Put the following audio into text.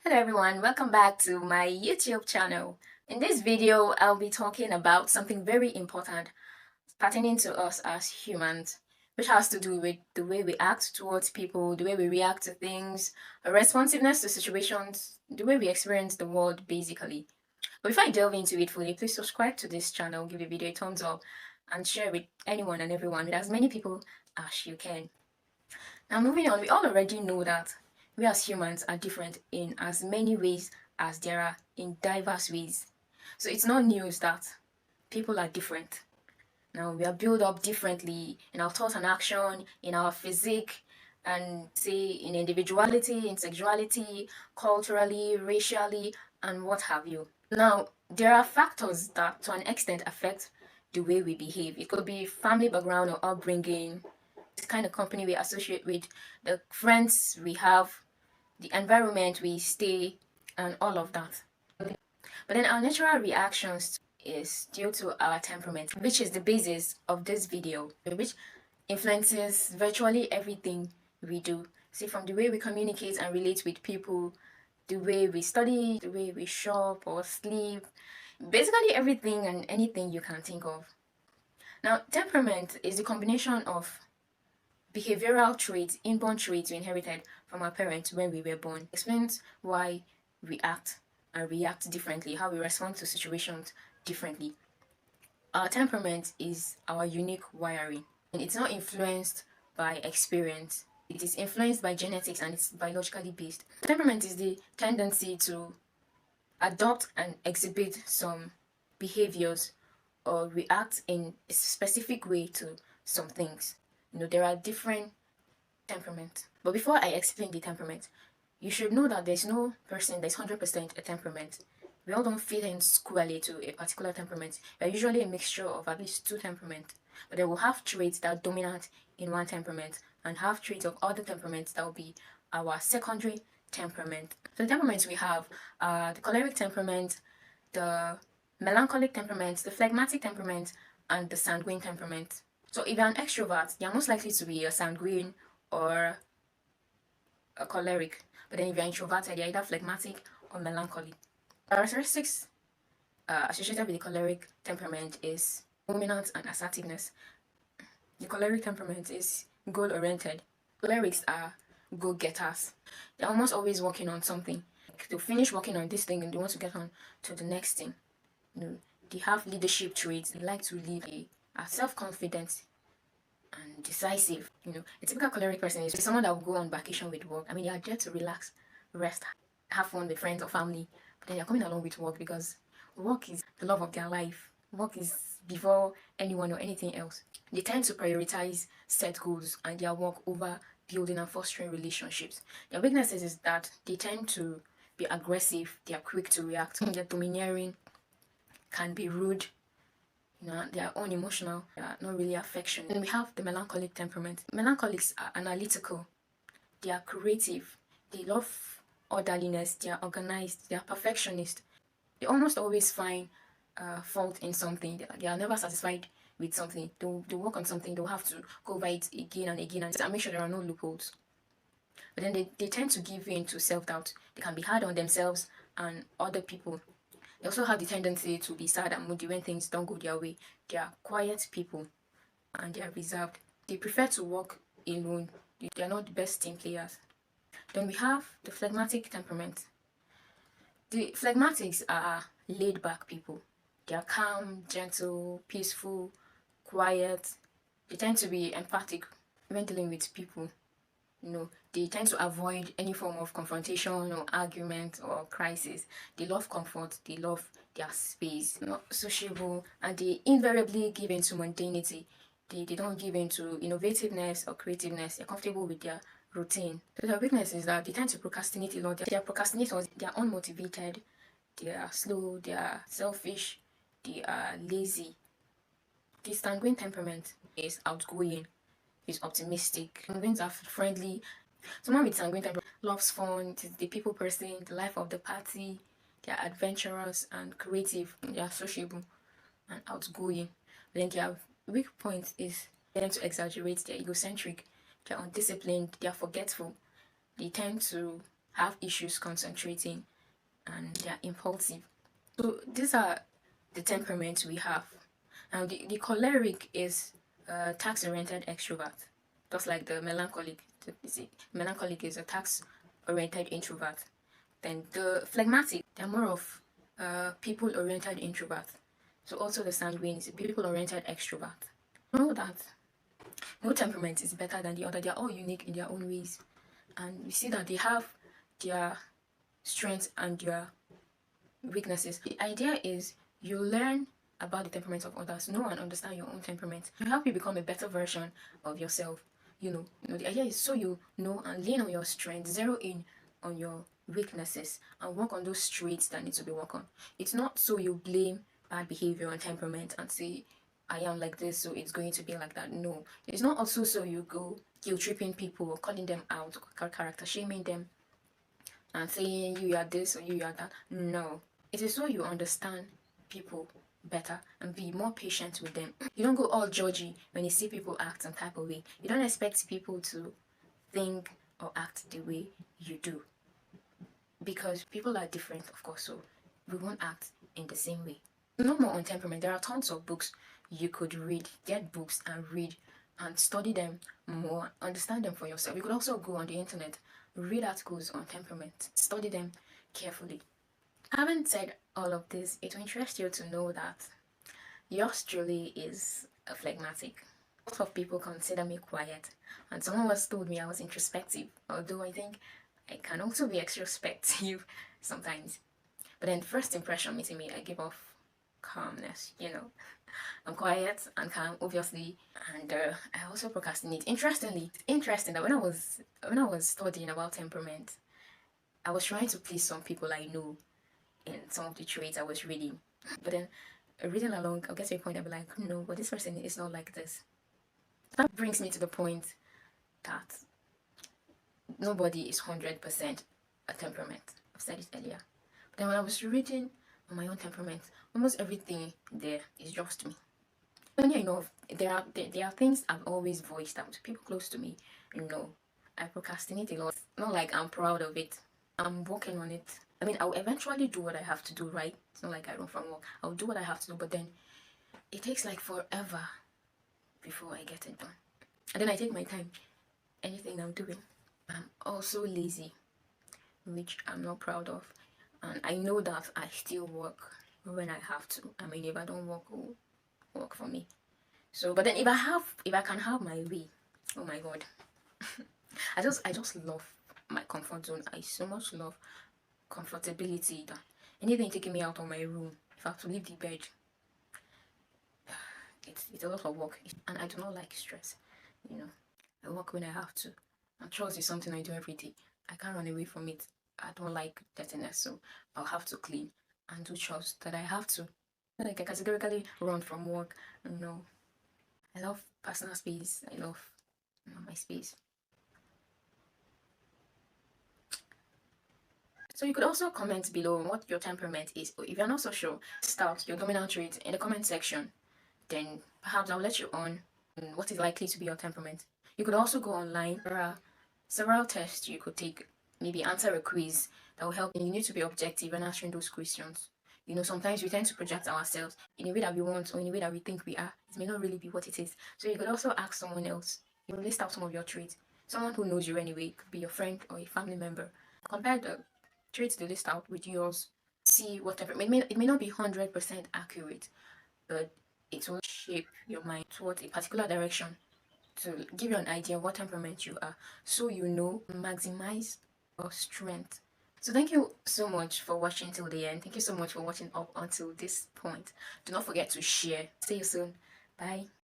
Hello everyone, welcome back to my YouTube channel. In this video, I'll be talking about something very important pertaining to us as humans, which has to do with the way we act towards people, the way we react to things, our responsiveness to situations, the way we experience the world basically. But before I delve into it fully, please subscribe to this channel, give the video a thumbs up, and share with anyone and everyone, with as many people as you can. Now moving on, we all already know that we as humans are different in as many ways as there are in diverse ways. So it's not news that people are different. Now we are built up differently in our thoughts and action, in our physique, and say in individuality, in sexuality, culturally, racially, and what have you. Now there are factors that to an extent affect the way we behave. It could be family background or upbringing, the kind of company we associate with, the friends we have, the environment we stay, and all of that. But then our natural reactions is due to our temperament, which is the basis of this video, which influences virtually everything we do. See, from the way we communicate and relate with people, the way we study, the way we shop or sleep, basically everything and anything you can think of. Now, temperament is the combination of behavioral traits, inborn traits we inherited from our parents when we were born. It explains why we act and react differently, how we respond to situations differently. Our temperament is our unique wiring, and it's not influenced by experience. It is influenced by genetics and it's biologically based. Temperament is the tendency to adopt and exhibit some behaviors or react in a specific way to some things. There are different temperaments. But before I explain the temperament, you should know that there's no person that's 100% a temperament. We all don't fit in squarely to a particular temperament. We're usually a mixture of at least two temperaments. But they will have traits that are dominant in one temperament and have traits of other temperaments that will be our secondary temperament. So the temperaments we have are the choleric temperament, the melancholic temperament, the phlegmatic temperament, and the sanguine temperament. So if you're an extrovert, you're most likely to be a sanguine or a choleric. But then if you're introverted, you're either phlegmatic or melancholic. Characteristics associated with the choleric temperament is dominance and assertiveness. The choleric temperament is goal-oriented. Cholerics are go-getters. They're almost always working on something. They'll finish working on this thing and they want to get on to the next thing. They have leadership traits. They like to lead. They are self-confident and decisive. A typical choleric person is someone that will go on vacation with work. They are there to relax, rest, have fun with friends or family, but then they're coming along with work because work is the love of their life. Work is before anyone or anything else. They tend to prioritize set goals and their work over building and fostering relationships. Their weaknesses is that they tend to be aggressive, they are quick to react, they're domineering, can be rude, they are unemotional, they are not really affectionate. Then we have the melancholic temperament. Melancholics are analytical, they are creative, they love orderliness, they are organized, they are perfectionist. They almost always find fault in something. They are never satisfied with something. They'll work on something, they'll have to go over it again and again and make sure there are no loopholes. But then they tend to give in to self-doubt. They can be hard on themselves and other people. They also have the tendency to be sad and moody when things don't go their way. They are quiet people and they are reserved. They prefer to work alone. They are not the best team players. Then we have the phlegmatic temperament. The phlegmatics are laid-back people. They are calm, gentle, peaceful, quiet. They tend to be empathic when dealing with people. They tend to avoid any form of confrontation or argument or crisis. They love comfort, they love their space, not sociable, and they invariably give in to mundanity. They don't give in to innovativeness or creativeness. They're comfortable with their routine. So their weakness is that they tend to procrastinate a lot. They are procrastinators, they are unmotivated, they are slow, they are selfish, they are lazy. The sanguine temperament is outgoing, is optimistic. Sanguines are friendly. Someone with sanguine temperament loves fun, is the people person, the life of the party. They are adventurous and creative. They are sociable and outgoing. But then their weak point is they tend to exaggerate. They're egocentric. They're undisciplined. They are forgetful. They tend to have issues concentrating, and they're impulsive. So these are the temperaments we have. Now the choleric is a task-oriented extrovert, just like the melancholic. Melancholic is a task-oriented introvert. Then the phlegmatic, they're more of people-oriented introvert. So also the sanguine is a people-oriented extrovert. Know that no temperament is better than the other. They are all unique in their own ways. And we see that they have their strengths and their weaknesses. The idea is you learn about the temperaments of others, know and understand your own temperament. You help you become a better version of yourself. The idea is so you know and lean on your strengths, zero in on your weaknesses, and work on those traits that need to be worked on. It's not so you blame bad behavior and temperament and say, I am like this, so it's going to be like that. No. It's not also so you go guilt tripping people or calling them out, or character shaming them and saying you are this or you are that. No. It is so you understand people better and be more patient with them. You don't go all judgy when you see people act some type of way. You don't expect people to think or act the way you do, because people are different, of course, so we won't act in the same way. No more on temperament. There are tons of books you could read. Get books and read and study them more, understand them for yourself. You could also go on the internet, read articles on temperament, study them carefully. Having said all of this, it will interest you to know that yours truly is a phlegmatic. A lot of people consider me quiet, and someone once told me I was introspective, although I think I can also be extrospective sometimes. But then first impression meeting me, I give off calmness, I'm quiet and calm, obviously, and I also procrastinate. Interesting that when I was studying about temperament, I was trying to please some people I know in some of the traits I was reading. But then reading along, I'll get to a point I'll be like, no, but this person is not like this. That brings me to the point that nobody is 100% a temperament. I've said it earlier. But then when I was reading on my own temperament, almost everything there is just me. Funny enough, there are things I've always voiced out to people close to me. I procrastinate a lot. Not like I'm proud of it. I'm working on it. I mean, I'll eventually do what I have to do, right? It's not like I run from work. I'll do what I have to do, but then it takes like forever before I get it done. And then I take my time. Anything I'm doing. I'm also lazy, which I'm not proud of. And I know that I still work when I have to. I mean, if I don't work, it will work for me. So, but then if I can have my way, oh my God. I just love my comfort zone. I so much love comfortability that anything taking me out of my room, if I have to leave the bed, it's a lot of work, and I do not like stress. I work when I have to, and chores is something I do every day. I can't run away from it. I don't like dirtiness, so I'll have to clean and do chores that I have to. Like I categorically run from work. I love personal space. I love my space. So you could also comment below what your temperament is. If you're not so sure, start your dominant trait in the comment section. Then perhaps I'll let you on what is likely to be your temperament. You could also go online. There are several tests you could take. Maybe answer a quiz that will help. And you need to be objective when answering those questions. Sometimes we tend to project ourselves in a way that we want or in a way that we think we are. It may not really be what it is. So you could also ask someone else. You will list out some of your traits. Someone who knows you anyway. It could be your friend or a family member. Compare the traits they list out with yours. See what temperament. It may not be 100% accurate, but it will shape your mind towards a particular direction to give you an idea of what temperament you are, so maximize your strength. So thank you so much for watching till the end. Thank you so much for watching up until this point. Do not forget to share. See you soon. Bye.